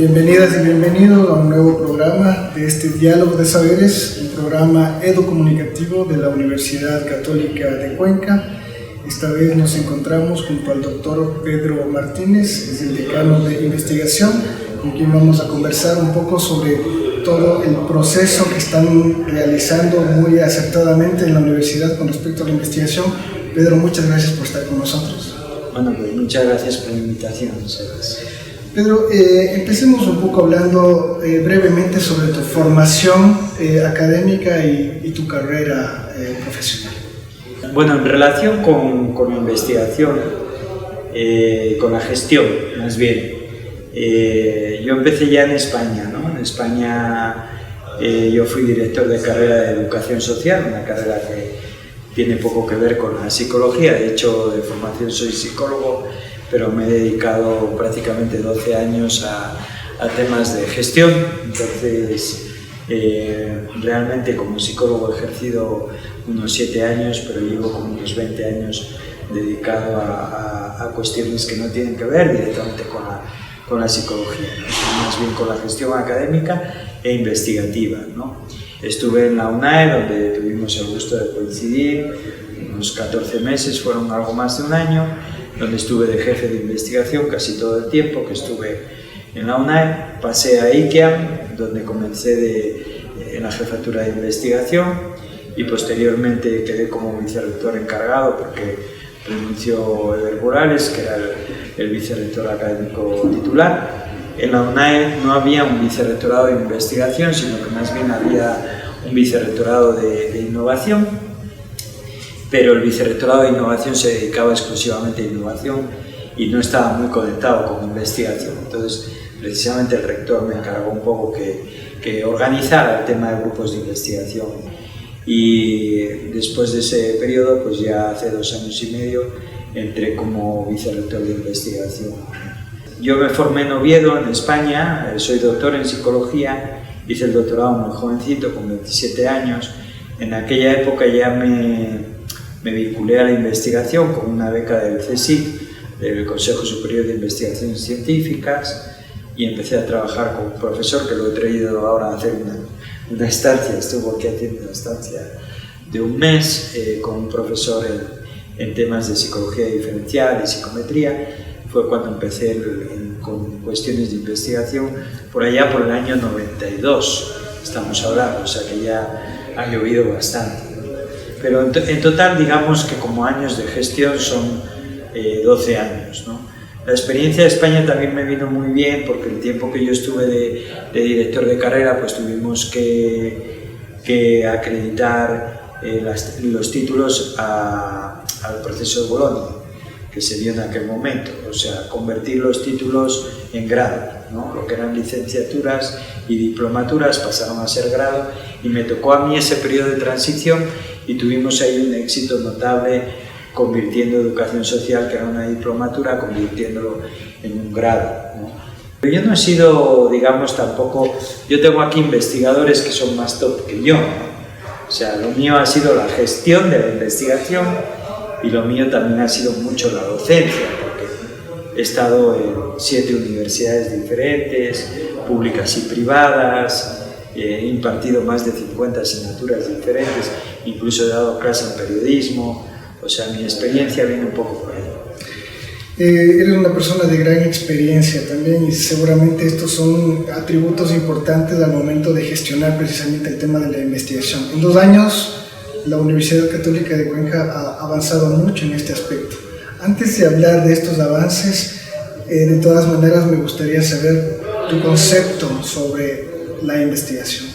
Bienvenidas y bienvenidos a un nuevo programa de este Diálogo de Saberes, un programa educomunicativo de la Universidad Católica de Cuenca. Esta vez nos encontramos junto al doctor Pedro Martínez, es el decano de investigación, con quien vamos a conversar un poco sobre todo el proceso que están realizando muy acertadamente en la universidad con respecto a la investigación. Pedro, muchas gracias por estar con nosotros. Bueno, pues muchas gracias por la invitación, Sebas. Pedro, empecemos un poco hablando brevemente sobre tu formación académica y tu carrera profesional. Bueno, en relación con la investigación, con la gestión, más bien, yo empecé ya en España, ¿no? En España yo fui director de carrera de Educación Social, una carrera que tiene poco que ver con la psicología. De hecho, de formación soy psicólogo, pero me he dedicado prácticamente 12 años a temas de gestión. Entonces, realmente como psicólogo he ejercido unos 7 años, pero llevo como unos 20 años dedicado a cuestiones que no tienen que ver directamente con la psicología, ¿no? Más bien con la gestión académica e investigativa, ¿no? Estuve en la UNAE, donde tuvimos el gusto de coincidir, unos 14 meses, fueron algo más de un año, donde estuve de jefe de investigación casi todo el tiempo que estuve en la UNAE. Pasé a IKEAM, donde comencé en la jefatura de investigación y posteriormente quedé como vicerrector encargado porque renunció Eber Morales, que era el vicerrector académico titular. En la UNAE no había un vicerrectorado de investigación, sino que más bien había un vicerrectorado de innovación, pero el vicerrectorado de innovación se dedicaba exclusivamente a innovación y no estaba muy conectado con investigación. Entonces, precisamente el rector me encargó un poco que organizara el tema de grupos de investigación. Y después de ese periodo, pues ya hace 2 años y medio, entré como vicerrector de investigación. Yo me formé en Oviedo, en España, soy doctor en psicología, hice el doctorado muy jovencito, con 27 años. En aquella época ya me vinculé a la investigación con una beca del CSIC, del Consejo Superior de Investigaciones Científicas, y empecé a trabajar con un profesor que lo he traído ahora a hacer una estancia, estuvo aquí haciendo una estancia de un mes con un profesor en temas de psicología diferencial y psicometría. Fue cuando empecé con cuestiones de investigación, por allá por el año 92, estamos hablando, o sea que ya ha llovido bastante. Pero en total, digamos que como años de gestión son 12 años, ¿no? La experiencia de España también me vino muy bien porque el tiempo que yo estuve de director de carrera, pues tuvimos que acreditar los títulos al proceso de Bolonia, que se dio en aquel momento, o sea, convertir los títulos en grado, ¿no? Lo que eran licenciaturas y diplomaturas pasaron a ser grado, y me tocó a mí ese periodo de transición y tuvimos ahí un éxito notable convirtiendo educación social, que era una diplomatura, convirtiéndolo en un grado, ¿no? Pero yo no he sido, digamos, tampoco, yo tengo aquí investigadores que son más top que yo, ¿no? O sea, lo mío ha sido la gestión de la investigación y lo mío también ha sido mucho la docencia, porque he estado en 7 universidades diferentes, públicas y privadas, he impartido más de 50 asignaturas diferentes, incluso he dado clase en periodismo, o sea, mi experiencia viene un poco por ahí. Eres una persona de gran experiencia también y seguramente estos son atributos importantes al momento de gestionar precisamente el tema de la investigación. En 2 años, la Universidad Católica de Cuenca ha avanzado mucho en este aspecto. Antes de hablar de estos avances, de todas maneras me gustaría saber tu concepto sobre la investigación.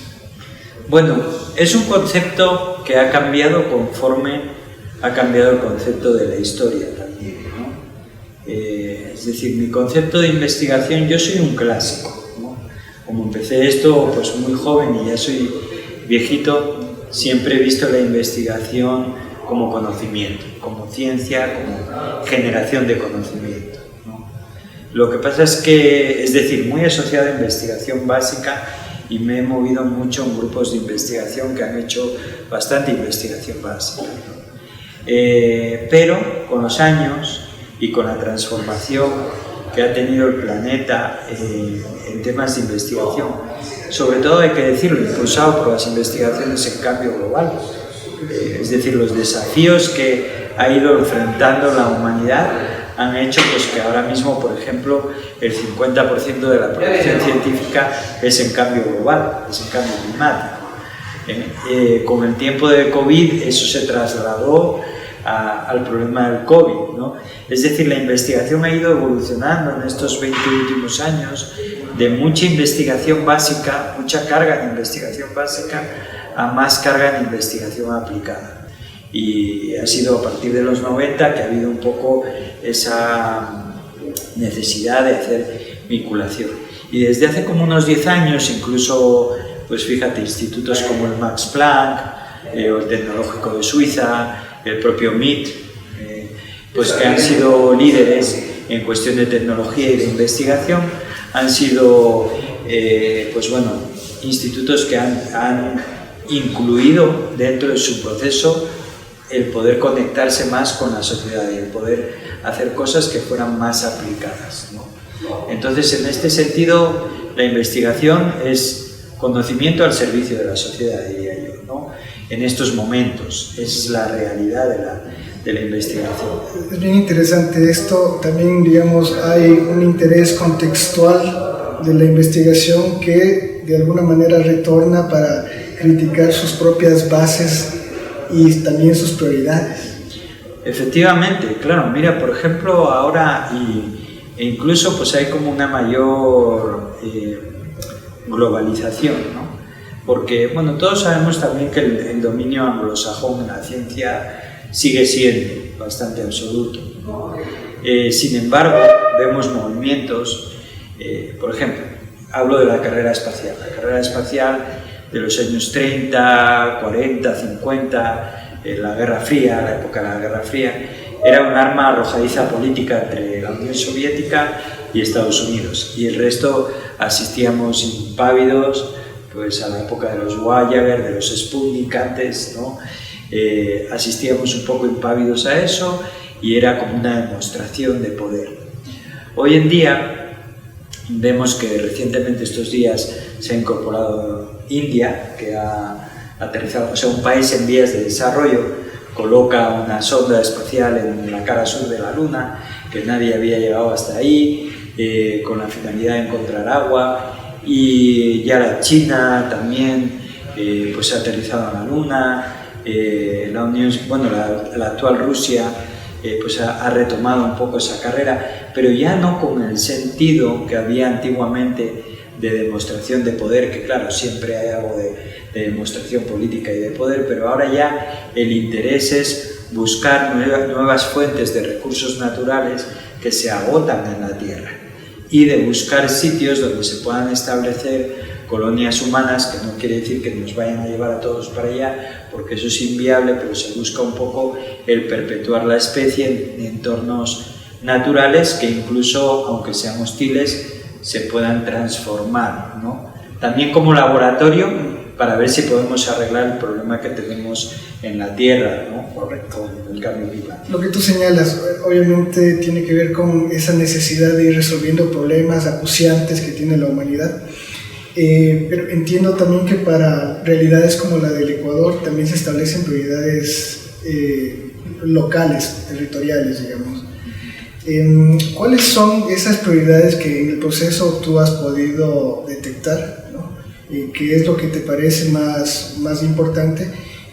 Bueno, es un concepto que ha cambiado conforme ha cambiado el concepto de la historia también, ¿no? Es decir, mi concepto de investigación, yo soy un clásico, ¿no? Como empecé esto pues muy joven y ya soy viejito, siempre he visto la investigación como conocimiento, como ciencia, como generación de conocimiento, ¿no? Lo que pasa es que, es decir, muy asociado a investigación básica, y me he movido mucho en grupos de investigación que han hecho bastante investigación básica, ¿no? Pero con los años y con la transformación que ha tenido el planeta en temas de investigación. Sobre todo, hay que decirlo, impulsado por las investigaciones en cambio global. Es decir, los desafíos que ha ido enfrentando la humanidad han hecho pues, que ahora mismo, por ejemplo, el 50% de la producción científica es en cambio global, es en cambio climático. Con el tiempo de COVID eso se trasladó al problema del COVID, ¿no? Es decir, la investigación ha ido evolucionando en estos 20 últimos años de mucha investigación básica, mucha carga de investigación básica, a más carga de investigación aplicada. Y ha sido a partir de los 90 que ha habido un poco esa necesidad de hacer vinculación. Y desde hace como unos 10 años, incluso, pues fíjate, institutos como el Max Planck, o el Tecnológico de Suiza, el propio MIT, pues que han sido líderes en cuestión de tecnología y de investigación, han sido, pues bueno, institutos que han incluido dentro de su proceso el poder conectarse más con la sociedad y el poder hacer cosas que fueran más aplicadas, ¿no? Entonces, en este sentido, la investigación es conocimiento al servicio de la sociedad, diría yo, ¿no? En estos momentos, esa es la realidad de la investigación. Es bien interesante esto. También, digamos, hay un interés contextual de la investigación que de alguna manera retorna para criticar sus propias bases y también sus prioridades. Efectivamente, claro, mira, por ejemplo, ahora e incluso pues hay como una mayor globalización, ¿no? Porque, bueno, todos sabemos también que el dominio anglosajón en la ciencia sigue siendo bastante absoluto, ¿no? Sin embargo, vemos movimientos, por ejemplo, hablo de la carrera espacial. La carrera espacial de los años 30, 40, 50, la Guerra Fría, la época de la Guerra Fría, era un arma arrojadiza política entre la Unión Soviética y Estados Unidos, y el resto asistíamos impávidos pues, a la época de los Voyager, de los Sputnik antes, ¿no? Asistíamos un poco impávidos a eso y era como una demostración de poder. Hoy en día vemos que recientemente estos días se ha incorporado India, que ha aterrizado, o sea, un país en vías de desarrollo, coloca una sonda espacial en la cara sur de la Luna, que nadie había llegado hasta ahí, con la finalidad de encontrar agua, y ya la China también pues ha aterrizado en la Luna, la actual Rusia pues ha retomado un poco esa carrera, pero ya no con el sentido que había antiguamente de demostración de poder, que claro, siempre hay algo de demostración política y de poder, pero ahora ya el interés es buscar nuevas fuentes de recursos naturales que se agotan en la Tierra y de buscar sitios donde se puedan establecer colonias humanas, que no quiere decir que nos vayan a llevar a todos para allá, porque eso es inviable, pero se busca un poco el perpetuar la especie en entornos naturales que incluso, aunque sean hostiles, se puedan transformar, ¿no? También como laboratorio para ver si podemos arreglar el problema que tenemos en la Tierra, ¿no? Correcto, el cambio climático. Lo que tú señalas, obviamente tiene que ver con esa necesidad de ir resolviendo problemas acuciantes que tiene la humanidad, pero entiendo también que para realidades como la del Ecuador también se establecen prioridades locales, territoriales, digamos. ¿Cuáles son esas prioridades que en el proceso tú has podido detectar, ¿no? ¿Qué es lo que te parece más importante?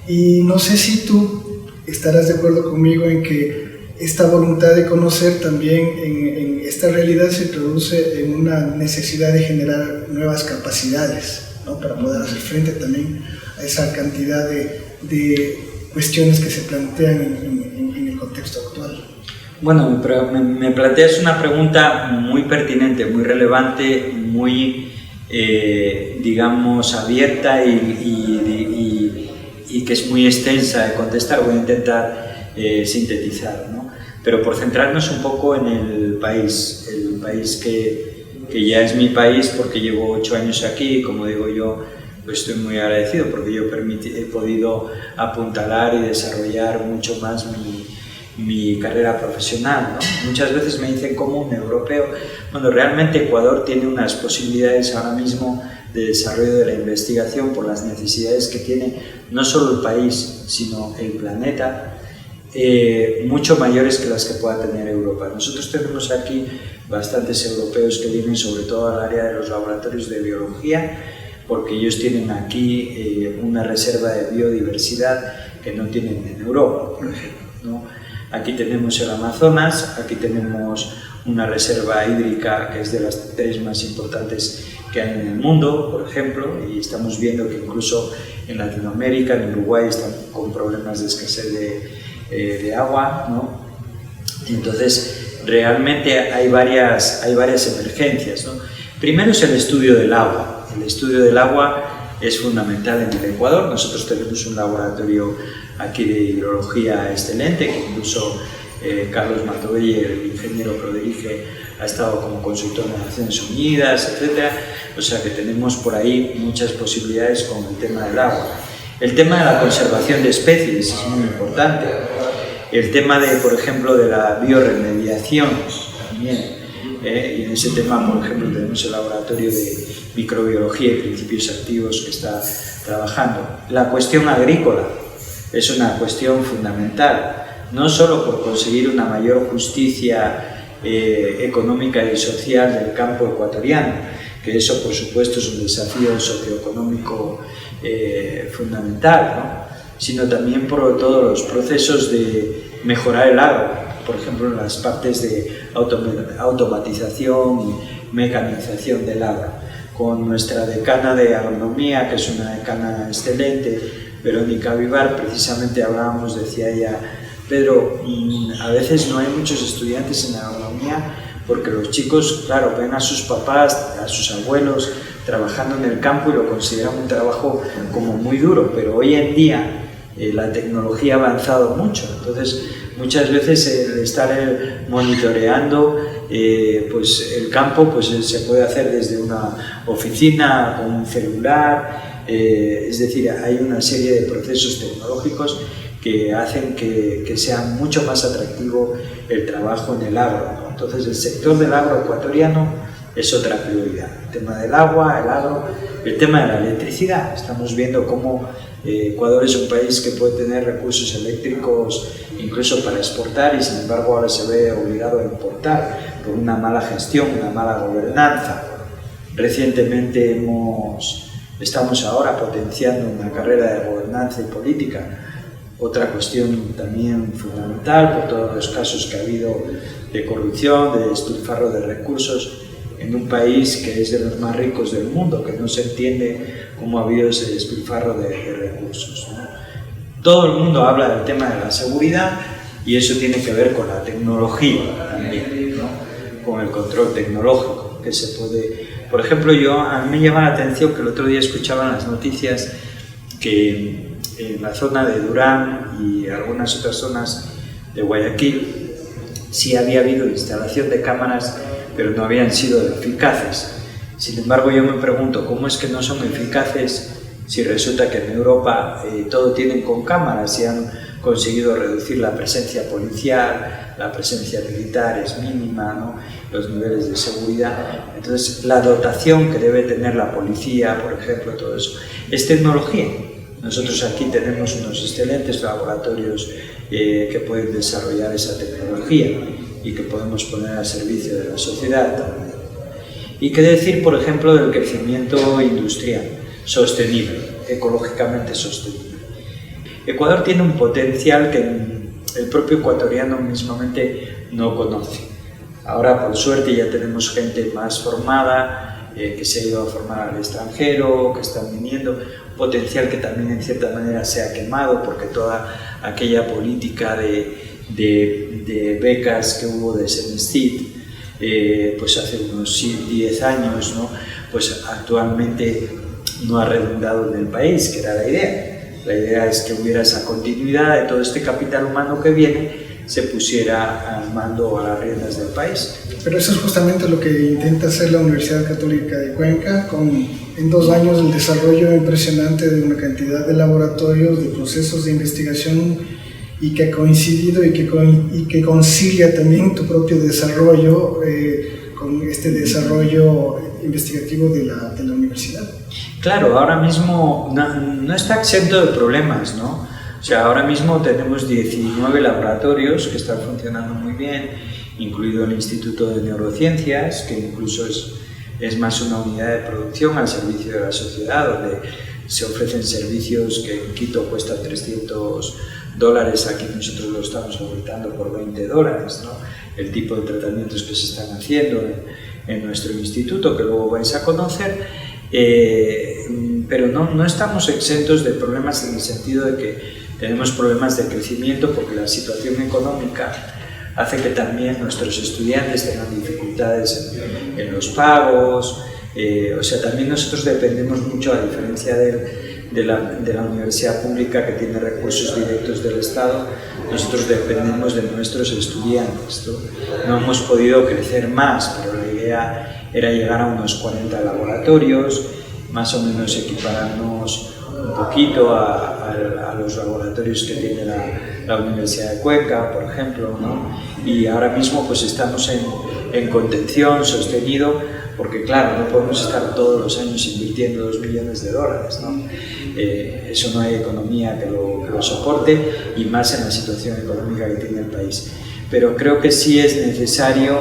Y no sé si tú estarás de acuerdo conmigo en que esta voluntad de conocer también en esta realidad se traduce en una necesidad de generar nuevas capacidades, ¿no? Para poder hacer frente también a esa cantidad de cuestiones que se plantean en el contexto actual. Bueno, me planteas una pregunta muy pertinente, muy relevante, muy, digamos, abierta y que es muy extensa de contestar. Voy a intentar sintetizar, ¿no? Pero por centrarnos un poco en el país que ya es mi país porque llevo 8 años aquí, y como digo yo, pues estoy muy agradecido porque yo he podido apuntalar y desarrollar mucho más mi carrera profesional, ¿no? Muchas veces me dicen como un europeo, bueno, realmente Ecuador tiene unas posibilidades ahora mismo de desarrollo de la investigación por las necesidades que tiene no solo el país, sino el planeta, mucho mayores que las que pueda tener Europa. Nosotros tenemos aquí bastantes europeos que vienen sobre todo al área de los laboratorios de biología, porque ellos tienen aquí una reserva de biodiversidad que no tienen en Europa, por ejemplo, ¿no? Aquí tenemos el Amazonas, aquí tenemos una reserva hídrica que es de las 3 más importantes que hay en el mundo, por ejemplo, y estamos viendo que incluso en Latinoamérica, en Uruguay, están con problemas de escasez de agua, ¿no? Entonces, realmente hay varias emergencias, ¿no? Primero es el estudio del agua. El estudio del agua es fundamental en el Ecuador. Nosotros tenemos un laboratorio aquí de hidrología excelente, que incluso Carlos Matovelli, el ingeniero que lo dirige, ha estado como consultor de Naciones Unidas, etc. O sea que tenemos por ahí muchas posibilidades con el tema del agua. El tema de la conservación de especies es muy importante. El tema de, por ejemplo, de la bioremediación también. Y en ese tema, por ejemplo, tenemos el laboratorio de microbiología y principios activos que está trabajando. La cuestión agrícola es una cuestión fundamental, no solo por conseguir una mayor justicia económica y social del campo ecuatoriano, que eso por supuesto es un desafío socioeconómico fundamental, ¿no? Sino también por todos los procesos de mejorar el agro, por ejemplo en las partes de automatización y mecanización del agro. Con nuestra decana de agronomía, que es una decana excelente, Verónica Vivar, precisamente hablábamos, decía ella, Pedro, a veces no hay muchos estudiantes en agronomía porque los chicos, claro, ven a sus papás, a sus abuelos trabajando en el campo y lo consideran un trabajo como muy duro, pero hoy en día la tecnología ha avanzado mucho, entonces muchas veces el estar monitoreando pues el campo pues se puede hacer desde una oficina con un celular, es decir, hay una serie de procesos tecnológicos que hacen que sea mucho más atractivo el trabajo en el agro, ¿no? Entonces el sector del agro ecuatoriano es otra prioridad. El tema del agua, el agro, el tema de la electricidad. Estamos viendo cómo Ecuador es un país que puede tener recursos eléctricos incluso para exportar y sin embargo ahora se ve obligado a importar por una mala gestión, una mala gobernanza. Recientemente estamos ahora potenciando una carrera de gobernanza y política. Otra cuestión también fundamental por todos los casos que ha habido de corrupción, de despilfarro de recursos en un país que es de los más ricos del mundo, que no se entiende cómo ha habido ese despilfarro de recursos, ¿no? Todo el mundo habla del tema de la seguridad y eso tiene que ver con la tecnología también, ¿no? Con el control tecnológico que se puede... Por ejemplo, a mí me llama la atención que el otro día escuchaba en las noticias que en la zona de Durán y algunas otras zonas de Guayaquil sí había habido instalación de cámaras, pero no habían sido eficaces. Sin embargo, yo me pregunto cómo es que no son eficaces si resulta que en Europa todo tienen con cámaras y han conseguido reducir la presencia policial, la presencia militar es mínima, ¿no? Los niveles de seguridad. Entonces, la dotación que debe tener la policía, por ejemplo, todo eso, es tecnología. Nosotros aquí tenemos unos excelentes laboratorios que pueden desarrollar esa tecnología y que podemos poner al servicio de la sociedad también. Y qué decir, por ejemplo, del crecimiento industrial sostenible, ecológicamente sostenible. Ecuador tiene un potencial que el propio ecuatoriano mismamente no conoce. Ahora, por suerte, ya tenemos gente más formada, que se ha ido a formar al extranjero, que están viniendo, potencial que también en cierta manera se ha quemado porque toda aquella política de becas que hubo de Senestit, pues hace unos 10 años, ¿no? Pues actualmente no ha redundado en el país, que era la idea. La idea es que hubiera esa continuidad de todo este capital humano que viene, se pusiera al mando o a las riendas del país. Pero eso es justamente lo que intenta hacer la Universidad Católica de Cuenca, en 2 años el desarrollo impresionante de una cantidad de laboratorios, de procesos de investigación y que ha coincidido y que concilia también tu propio desarrollo con este desarrollo investigativo de la universidad. Claro, ahora mismo no está exento de problemas, ¿no? O sea, ahora mismo tenemos 19 laboratorios que están funcionando muy bien, incluido el Instituto de Neurociencias, que incluso es más una unidad de producción al servicio de la sociedad, donde se ofrecen servicios que en Quito cuestan $300, aquí nosotros lo estamos ofertando por $20, ¿no? El tipo de tratamientos que se están haciendo en nuestro instituto, que luego vais a conocer, pero no estamos exentos de problemas en el sentido de que tenemos problemas de crecimiento porque la situación económica hace que también nuestros estudiantes tengan dificultades en los pagos, o sea, también nosotros dependemos mucho, a diferencia de la universidad pública que tiene recursos directos del Estado, nosotros dependemos de nuestros estudiantes, ¿no? No hemos podido crecer más, pero la idea era llegar a unos 40 laboratorios, más o menos equipararnos un poquito a los laboratorios que tiene la Universidad de Cuenca, por ejemplo, ¿no? Y ahora mismo pues estamos en contención sostenido, porque claro, no podemos estar todos los años invirtiendo $2 millones, ¿no? Eso no hay economía que lo soporte, y más en la situación económica que tiene el país. Pero creo que sí es necesario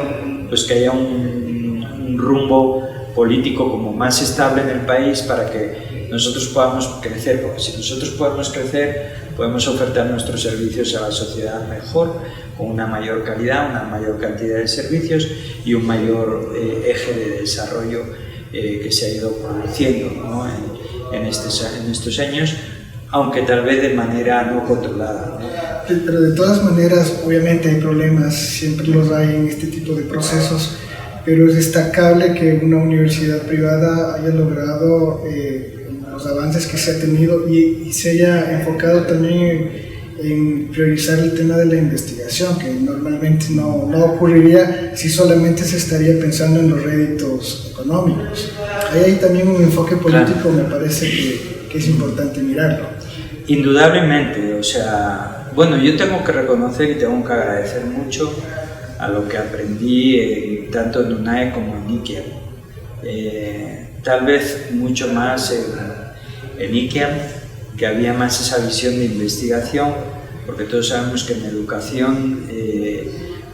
pues que haya un rumbo político como más estable en el país para que nosotros podamos crecer, porque si nosotros podemos crecer, podemos ofertar nuestros servicios a la sociedad mejor, con una mayor calidad, una mayor cantidad de servicios y un mayor eje de desarrollo que se ha ido produciendo, ¿no? en estos años, aunque tal vez de manera no controlada, ¿no? Pero de todas maneras, obviamente hay problemas, siempre los hay en este tipo de procesos, pero es destacable que una universidad privada haya logrado los avances que se ha tenido y se haya enfocado también en priorizar el tema de la investigación, que normalmente no ocurriría si solamente se estaría pensando en los réditos económicos. Ahí hay también un enfoque político, claro. Me parece que es importante mirarlo. Indudablemente, o sea, bueno, yo tengo que reconocer y tengo que agradecer mucho a lo que aprendí tanto en UNAE como en IKEAM. Tal vez mucho más en IKEAM, que había más esa visión de investigación, porque todos sabemos que en educación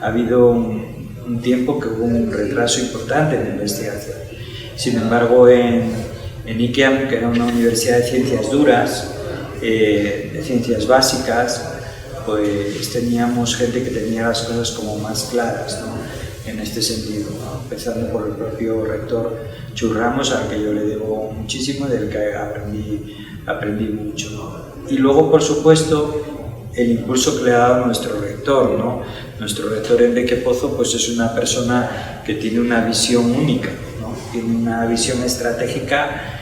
ha habido un tiempo que hubo un retraso importante en la investigación. Sin embargo, en IKEAM, que era una universidad de ciencias duras, de ciencias básicas, pues teníamos gente que tenía las cosas como más claras, ¿no? En este sentido, ¿no? Empezando por el propio rector Chus Ramos, al que yo le debo muchísimo, del que aprendí mucho, ¿no? Y luego, por supuesto, el impulso que le ha dado nuestro rector, ¿no? Nuestro rector Enrique Pozo pues es una persona que tiene una visión única, ¿no? Tiene una visión estratégica,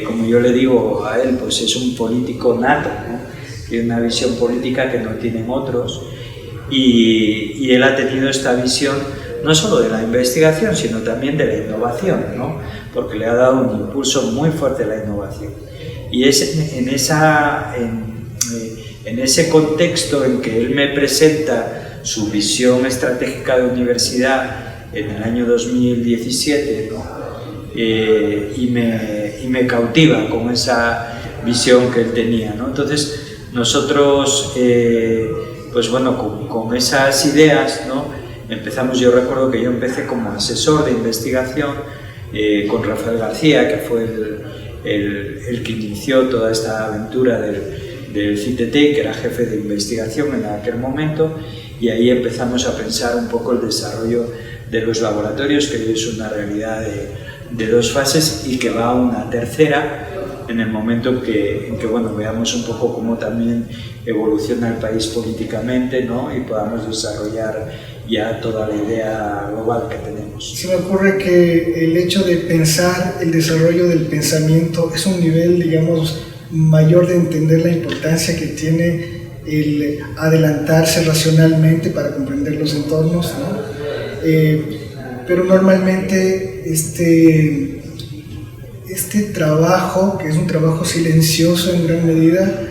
como yo le digo a él, pues es un político nato, ¿no? Tiene una visión política que no tienen otros, y él ha tenido esta visión no solo de la investigación, sino también de la innovación, ¿no? Porque le ha dado un impulso muy fuerte a la innovación. Y es en ese contexto en que él me presenta su visión estratégica de universidad en el año 2017, ¿no? Y me cautiva con esa visión que él tenía, ¿no? Entonces nosotros, pues bueno, con esas ideas, ¿no? Empezamos, yo recuerdo que yo empecé como asesor de investigación con Rafael García, que fue el que inició toda esta aventura del CITT, que era jefe de investigación en aquel momento, y ahí empezamos a pensar un poco el desarrollo de los laboratorios, que hoy es una realidad de 2 fases y que va a una tercera en el momento en que bueno, veamos un poco cómo también evoluciona el país políticamente, ¿no? Y podamos desarrollar ya toda la idea global que tenemos. Se me ocurre que el hecho de pensar el desarrollo del pensamiento es un nivel, digamos, mayor de entender la importancia que tiene el adelantarse racionalmente para comprender los entornos, ¿no? Pero normalmente este trabajo, que es un trabajo silencioso en gran medida,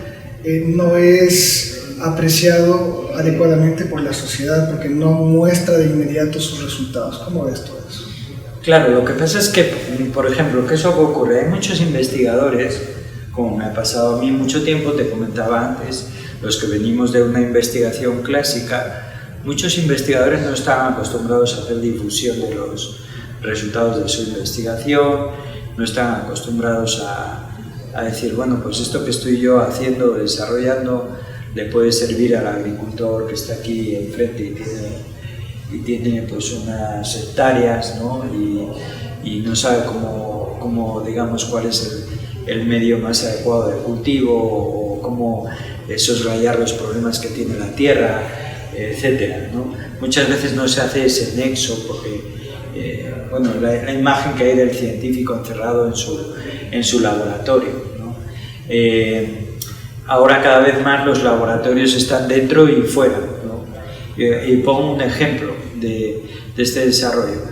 no es apreciado adecuadamente por la sociedad porque no muestra de inmediato sus resultados. ¿Cómo ves todo eso? Claro, lo que pasa es que, por ejemplo, ¿qué es lo que ocurre? Hay muchos investigadores, como me ha pasado a mí mucho tiempo, te comentaba antes, los que venimos de una investigación clásica, muchos investigadores no están acostumbrados a hacer difusión de los resultados de su investigación, no están acostumbrados a decir, bueno, pues esto que estoy yo haciendo, desarrollando, le puede servir al agricultor que está aquí enfrente y tiene pues unas hectáreas, ¿no? Y no sabe cómo, digamos, cuál es el medio más adecuado de cultivo o cómo soslayar los problemas que tiene la tierra, etcétera, ¿no? Muchas veces no se hace ese nexo porque, bueno, la imagen que hay del científico encerrado en su laboratorio, ¿no? Ahora cada vez más los laboratorios están dentro y fuera, ¿no? Y pongo un ejemplo de este desarrollo.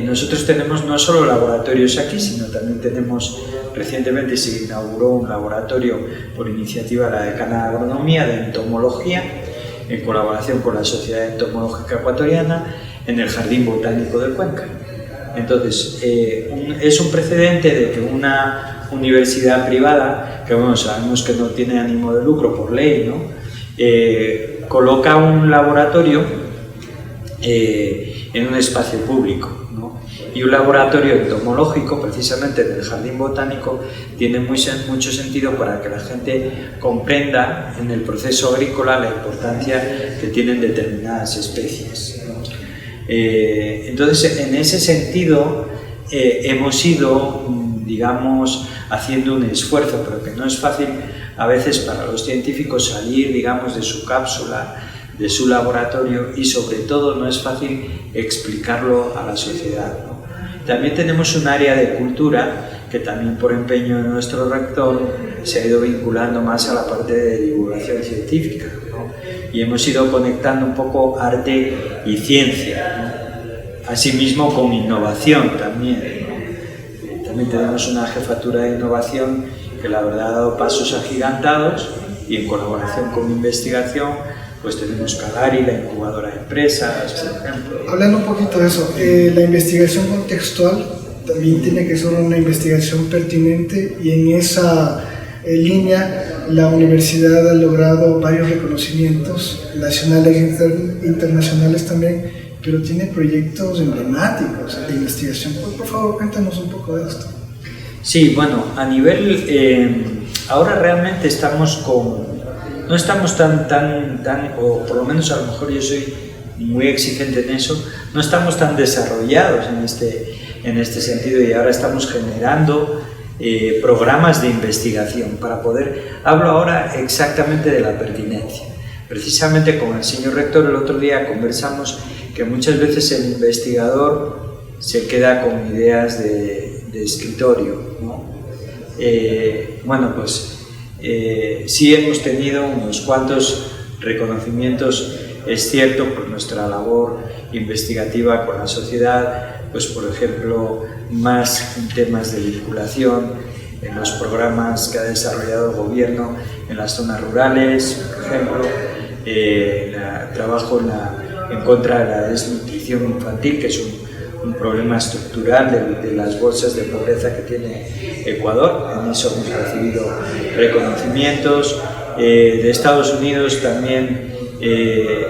Nosotros tenemos no solo laboratorios aquí, sino también tenemos, recientemente se inauguró un laboratorio por iniciativa de la Decana de Agronomía de entomología, en colaboración con la Sociedad Entomológica Ecuatoriana, en el Jardín Botánico de Cuenca. Entonces, es un precedente de que una universidad privada, que bueno, sabemos que no tiene ánimo de lucro por ley, ¿no? Coloca un laboratorio en un espacio público, ¿no? Y un laboratorio entomológico, precisamente en el Jardín Botánico, tiene mucho sentido para que la gente comprenda en el proceso agrícola la importancia que tienen determinadas especies, ¿no? Entonces, en ese sentido, hemos ido, digamos, haciendo un esfuerzo, pero que no es fácil a veces para los científicos salir, digamos, de su cápsula, de su laboratorio, y sobre todo no es fácil explicarlo a la sociedad, ¿no? También tenemos un área de cultura que también por empeño de nuestro rector se ha ido vinculando más a la parte de divulgación científica, ¿no? Y hemos ido conectando un poco arte y ciencia, ¿no? Asimismo con innovación también, ¿no? También tenemos una jefatura de innovación que la verdad ha dado pasos agigantados, y en colaboración con investigación pues tenemos Calari, la incubadora de empresas, por ejemplo. Hablando un poquito de eso, la investigación contextual también tiene que ser una investigación pertinente, y en esa línea la universidad ha logrado varios reconocimientos nacionales e internacionales también, pero tiene proyectos emblemáticos de investigación. Por favor, cuéntanos un poco de esto. Sí, bueno, a nivel, ahora realmente no estamos tan, o por lo menos a lo mejor yo soy muy exigente en eso, no estamos tan desarrollados en este sentido, y ahora estamos generando programas de investigación para poder, hablo ahora exactamente de la pertinencia. Precisamente con el señor rector el otro día conversamos que muchas veces el investigador se queda con ideas de escritorio, ¿no? Bueno, pues sí hemos tenido unos cuantos reconocimientos, es cierto, por nuestra labor investigativa con la sociedad, pues por ejemplo, más en temas de vinculación, en los programas que ha desarrollado el gobierno en las zonas rurales, por ejemplo, trabajo en contra de la desnutrición infantil, que es un problema estructural de las bolsas de pobreza que tiene Ecuador. En eso hemos recibido reconocimientos. De Estados Unidos también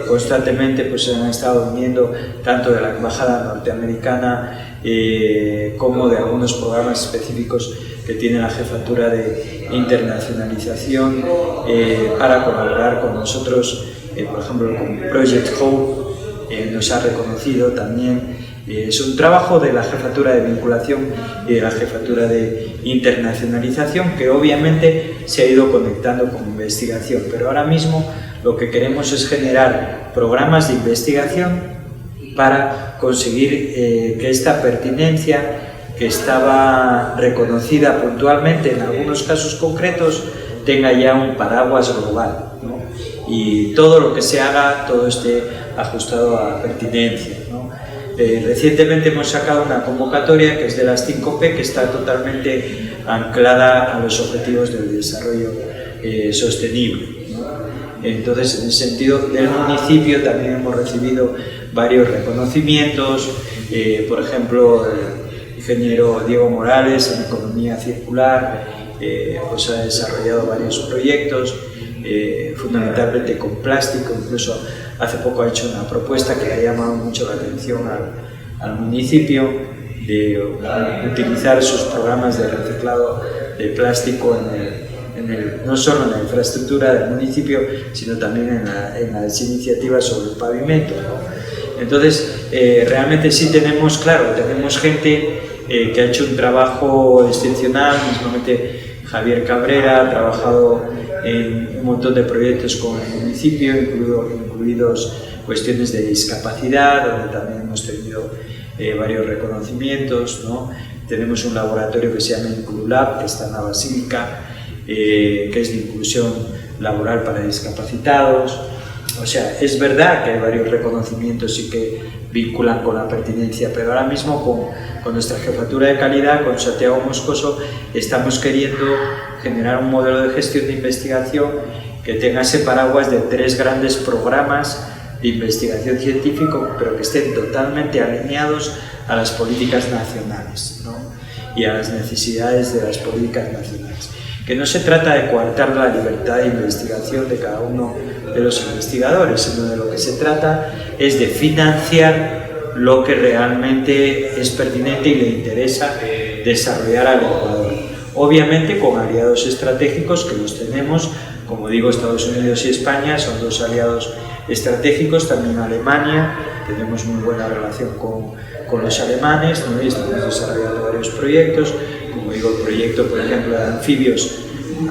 constantemente pues, se han estado uniendo tanto de la Embajada norteamericana como de algunos programas específicos que tiene la jefatura de internacionalización para colaborar con nosotros. Por ejemplo, con Project Hope nos ha reconocido también. Es un trabajo de la jefatura de vinculación y de la jefatura de internacionalización que obviamente se ha ido conectando con investigación, pero ahora mismo lo que queremos es generar programas de investigación para conseguir que esta pertinencia, que estaba reconocida puntualmente en algunos casos concretos, tenga ya un paraguas global, ¿no? Y todo lo que se haga, todo esté ajustado a pertinencia, ¿no? Recientemente hemos sacado una convocatoria que es de las 5P, que está totalmente anclada a los objetivos del desarrollo sostenible, ¿no? Entonces, en ese sentido, del municipio también hemos recibido varios reconocimientos, por ejemplo, el ingeniero Diego Morales en economía circular, pues ha desarrollado varios proyectos, fundamentalmente con plástico. Incluso hace poco ha hecho una propuesta que ha llamado mucho la atención al municipio, de utilizar sus programas de reciclado de plástico no solo en la infraestructura del municipio, sino también en las iniciativas sobre el pavimento, ¿no? Entonces, realmente sí tenemos gente que ha hecho un trabajo excepcional. Mismamente Javier Cabrera ha trabajado en un montón de proyectos con el municipio, incluidos cuestiones de discapacidad, donde también hemos tenido varios reconocimientos, ¿no? Tenemos un laboratorio que se llama Inclulab, que está en la Basílica, que es de inclusión laboral para discapacitados. O sea, es verdad que hay varios reconocimientos y que vinculan con la pertinencia, pero ahora mismo con nuestra jefatura de calidad, con Santiago Moscoso, estamos queriendo generar un modelo de gestión de investigación que tenga ese paraguas de 3 grandes programas de investigación científica, pero que estén totalmente alineados a las políticas nacionales, ¿no? Y a las necesidades de las políticas nacionales. Que no se trata de coartar la libertad de investigación de cada uno de los investigadores, sino de lo que se trata es de financiar lo que realmente es pertinente y le interesa desarrollar al Ecuador. Obviamente con aliados estratégicos que los tenemos, como digo, Estados Unidos y España son 2 aliados estratégicos, también Alemania, tenemos muy buena relación con los alemanes, ¿no? Y estamos desarrollando varios proyectos. Como digo, el proyecto, por ejemplo, de anfibios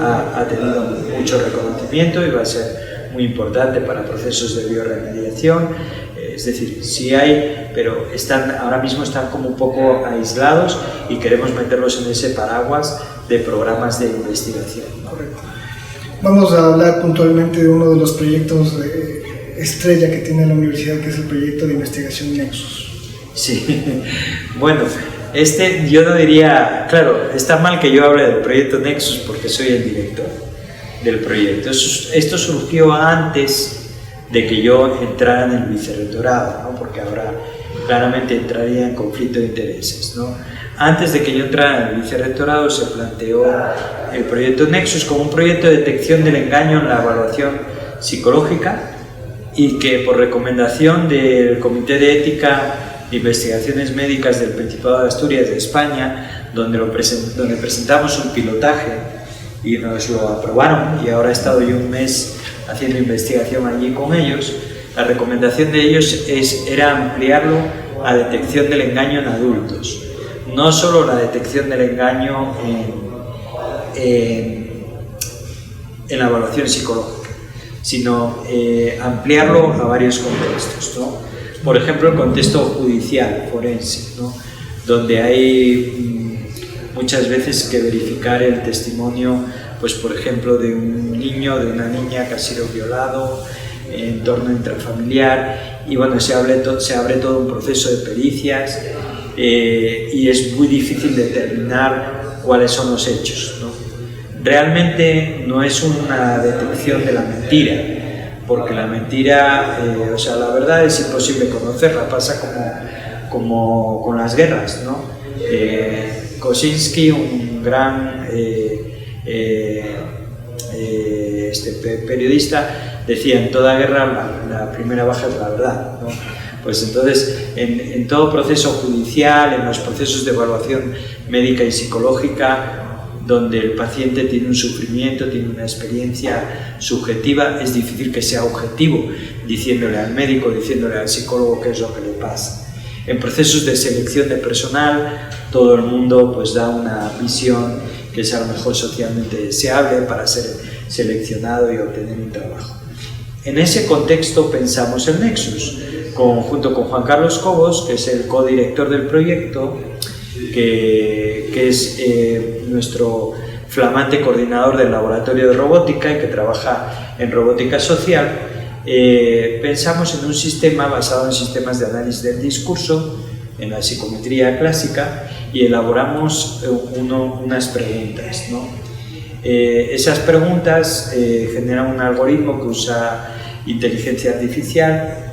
ha tenido mucho reconocimiento y va a ser muy importante para procesos de bioremediación. Es decir, sí hay, pero ahora mismo están como un poco aislados y queremos meterlos en ese paraguas de programas de investigación. Correcto. Vamos a hablar puntualmente de uno de los proyectos estrella que tiene la universidad, que es el proyecto de investigación Nexus. Sí, bueno, yo no diría, claro, está mal que yo hable del proyecto Nexus porque soy el director del proyecto. Esto surgió antes de que yo entrara en el vicerrectorado, ¿no? Porque ahora claramente entraría en conflicto de intereses, ¿no? Antes de que yo entrara en el vicerrectorado se planteó el proyecto Nexus como un proyecto de detección del engaño en la evaluación psicológica, y que por recomendación del Comité de Ética de Investigaciones Médicas del Principado de Asturias de España, donde presentamos un pilotaje y nos lo aprobaron, y ahora he estado yo un mes haciendo investigación allí con ellos. La recomendación de ellos era ampliarlo a detección del engaño en adultos, no solo la detección del engaño en la evaluación psicológica, sino ampliarlo a varios contextos, ¿no? Por ejemplo, el contexto judicial, forense, ¿no? Donde hay muchas veces que verificar el testimonio, pues por ejemplo, de un niño, de una niña que ha sido violado, entorno intrafamiliar, y bueno, se abre todo un proceso de pericias, y es muy difícil determinar cuáles son los hechos, ¿no? Realmente no es una detección de la mentira, porque la mentira, la verdad es imposible conocerla, pasa como con las guerras, ¿no? Kosinski, un gran periodista, decía: en toda guerra la primera baja es la verdad, ¿no? Pues entonces, en todo proceso judicial, en los procesos de evaluación médica y psicológica, donde el paciente tiene un sufrimiento, tiene una experiencia subjetiva, es difícil que sea objetivo, diciéndole al médico, diciéndole al psicólogo qué es lo que le pasa. En procesos de selección de personal, todo el mundo pues da una visión que es a lo mejor socialmente deseable para ser seleccionado y obtener un trabajo. En ese contexto pensamos el Nexus, junto con Juan Carlos Cobos, que es el codirector del proyecto, que es nuestro flamante coordinador del laboratorio de robótica y que trabaja en robótica social. Pensamos en un sistema basado en sistemas de análisis del discurso, en la psicometría clásica, y elaboramos unas preguntas, ¿no? Esas preguntas generan un algoritmo que usa inteligencia artificial.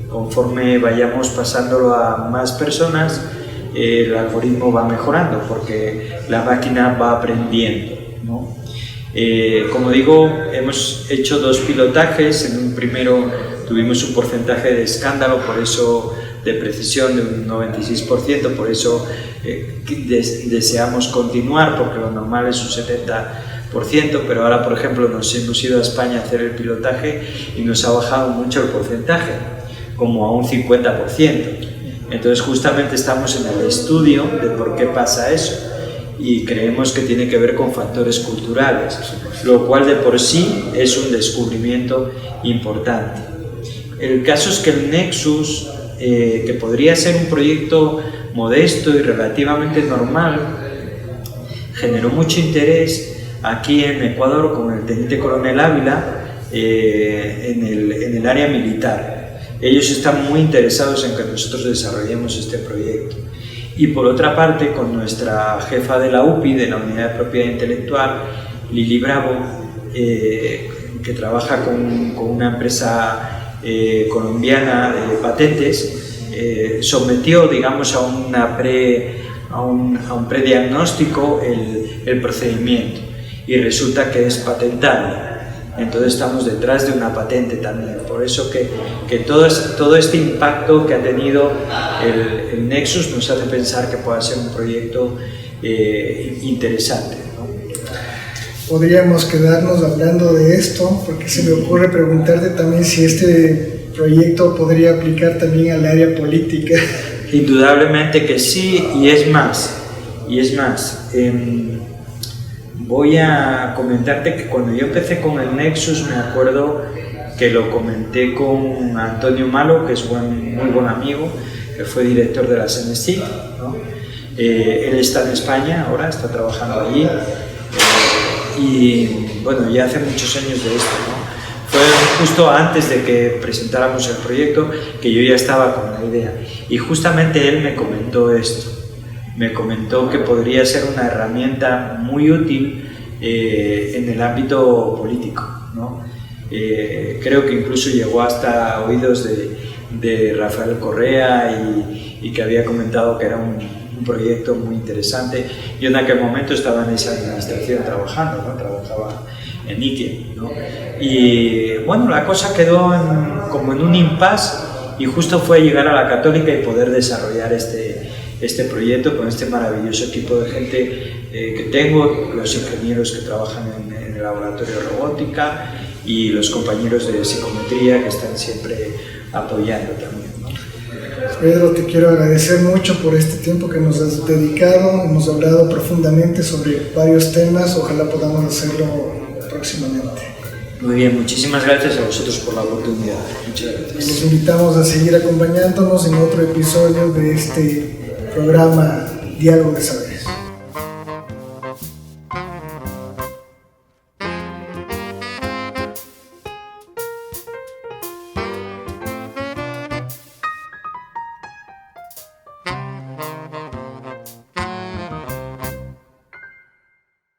Conforme vayamos pasándolo a más personas, el algoritmo va mejorando porque la máquina va aprendiendo, ¿no? Como digo, hemos hecho 2 pilotajes. En un primero tuvimos un porcentaje de escándalo, por eso de precisión de un 96%, por eso deseamos continuar, porque lo normal es un 70%, pero ahora, por ejemplo, nos hemos ido a España a hacer el pilotaje y nos ha bajado mucho el porcentaje, como a un 50%. Entonces justamente estamos en el estudio de por qué pasa eso y creemos que tiene que ver con factores culturales, lo cual de por sí es un descubrimiento importante. El caso es que el Nexus, que podría ser un proyecto modesto y relativamente normal, generó mucho interés aquí en Ecuador con el teniente coronel Ávila en el área militar. Ellos están muy interesados en que nosotros desarrollemos este proyecto. Y por otra parte, con nuestra jefa de la UPI, de la Unidad de Propiedad Intelectual, Lili Bravo, que trabaja con una empresa colombiana de patentes, sometió, digamos, a un prediagnóstico el procedimiento y resulta que es patentable. Entonces estamos detrás de una patente también. Por eso que todo este impacto que ha tenido el Nexus nos hace pensar que pueda ser un proyecto interesante, ¿no? Podríamos quedarnos hablando de esto, porque se me ocurre preguntarte también si este proyecto podría aplicar también al área política. Indudablemente que sí, y es más. Voy a comentarte que cuando yo empecé con el Nexus, me acuerdo que lo comenté con Antonio Malo, que es muy buen amigo, que fue director de la CNSIC, ¿no? Él está en España ahora, está trabajando allí, y bueno, ya hace muchos años de esto, ¿no? Fue justo antes de que presentáramos el proyecto que yo ya estaba con la idea, y justamente él me comentó esto. Me comentó que podría ser una herramienta muy útil en el ámbito político, ¿no? Creo que incluso llegó hasta oídos de Rafael Correa y que había comentado que era un proyecto muy interesante. Yo en aquel momento estaba en esa administración trabajando, ¿no? Trabajaba en Ike, ¿no? Y bueno, la cosa quedó como en un impasse y justo fue llegar a la Católica y poder desarrollar este proyecto con este maravilloso equipo de gente que tengo, los ingenieros que trabajan en el laboratorio de robótica y los compañeros de psicometría que están siempre apoyando también, ¿no? Pedro, te quiero agradecer mucho por este tiempo que nos has dedicado. Hemos hablado profundamente sobre varios temas, ojalá podamos hacerlo próximamente. Muy bien, muchísimas gracias a vosotros por la oportunidad. Muchas gracias. Los invitamos a seguir acompañándonos en otro episodio de este programa Diálogo de Saberes.